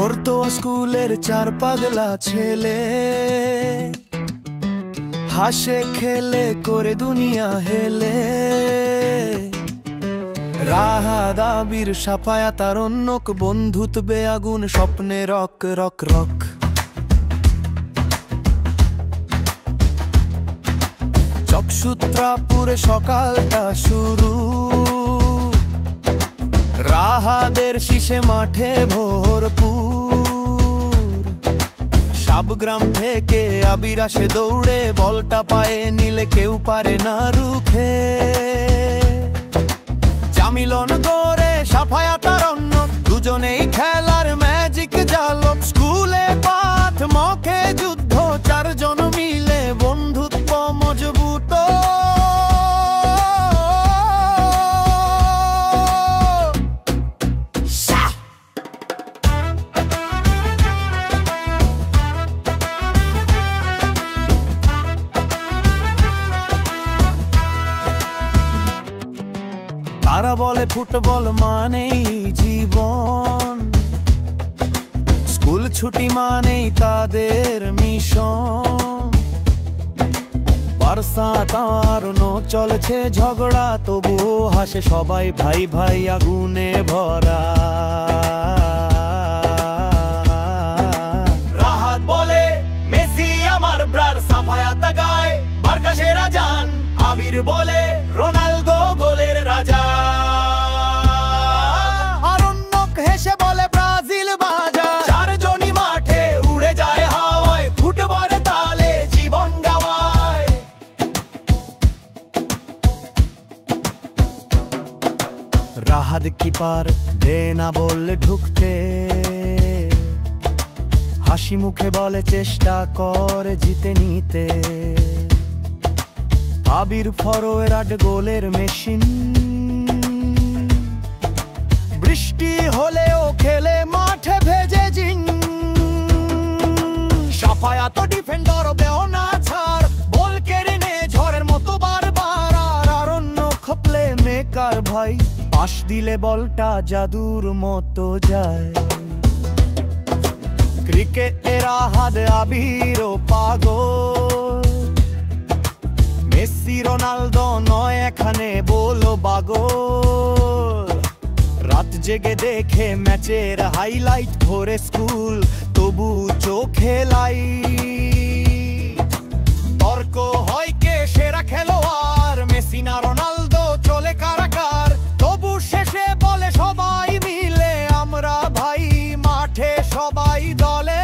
পড়তো স্কুলের চার পাগলা ছেলে, হাসে খেলে করে দুনিয়া হেলে। রাহাত আবির সাফায়াত আরণ্যক, বন্ধুত্বে আগুন স্বপ্নে রক রক রক। চকসূত্রাপুরে সকালটা শুরু, রাহাদের শীষে মাঠে ভরপুর। সাবগ্রাম থেকে আবির আসে দৌড়ে, বলটা পায়ে নিলে কেউ পারে না রুখে। জামিলন গড়ে সাফায়াত আরণ্যক, দুজনেই খেলার ম্যাজিক জালক। স্কুলে পাঠ মখে যুদ্ধ, চারজন মিলে বন্ধুত্ব মজবুত। তারা বলে ফুটবল মানেই জীবন, স্কুল ছুটি মানেই তাদের মিশন। বার্সা তারুণ্য চলছে ঝগড়া, তবুও হাসে সবাই ভাই ভাই আগুনে ভরা। রাহাত বলে মেসি আমার ব্রার, সাফায়াত গায় বারকা সেরা জান। আবির বলে রোনালদো গোলের রাজা। আরণ্যক হেসে বলে ব্রাজিল বাজা। চারজনই মাঠে উড়ে যায় হাওয়ায়, ফুটবল তালে জীবন গাওয়ায়। রাহাত কিপার দে না বললে ঢুকতে, হাসি মুখে বলে চেষ্টা করে জিতে নিতে। আবির ফরওয়ার্ড গোলের মেশিন, বৃষ্টি হলেও খেলে মাঠে ভেজে জিন। সাফায়াত ডিফেন্ডার বেও না ছাড়, বল কেড়ে নে ঝড়ের মতো বারবার। আর আরণ্যক প্লে মেকার ভাই, পাস দিলে বলটা জাদুর মতো যায়। ক্রিকেটে রাহাত আবিরও পাগল, মেসি রোনালদো নয় এখানে বলো পাগল। রাত জেগে দেখে ম্যাচের হাইলাইট, ভোরে স্কুল তবু চোখে লাইট। তর্ক হয় কে সেরা খেলোয়াড়, মেসি না রোনালদো চলে কারাকার। তবু শেষে বলে সবাই মিলে আমরা ভাই, মাঠে সবাই দলে।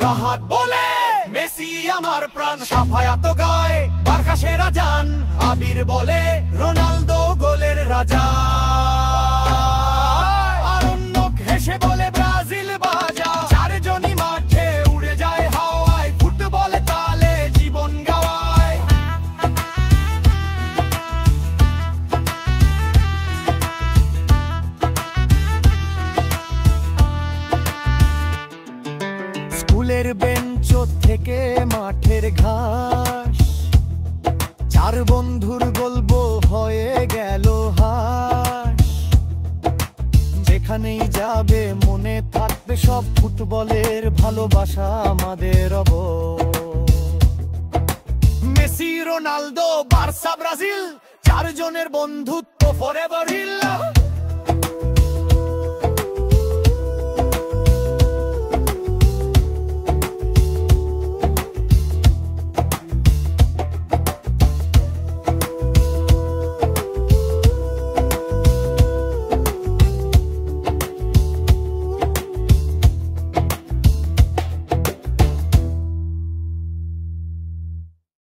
রাহাত বলে মেসি আমার প্রাণ, সাফায়াত গায় বারকা সেরা জান। আবির বলে রোনালদো গোলের রাজা। আরণ্যক হেসে বলে ব্রাজিল বাজা। চারজনই মাঠে উড়ে যায় হাওয়ায়, ফুটবল তালে জীবন গাওয়ায়। স্কুলের বেঞ্চ থেকে মাঠের ঘাস, চার বন্ধুর গল্প হয়ে গেল হাস। যেখানেই যাবে মনে থাকবে সব ফুটবলের ভালোবাসা আমাদের। মেসি রোনালদো বার্সা ব্রাজিল, চারজনের বন্ধুত্ব ফরএভার।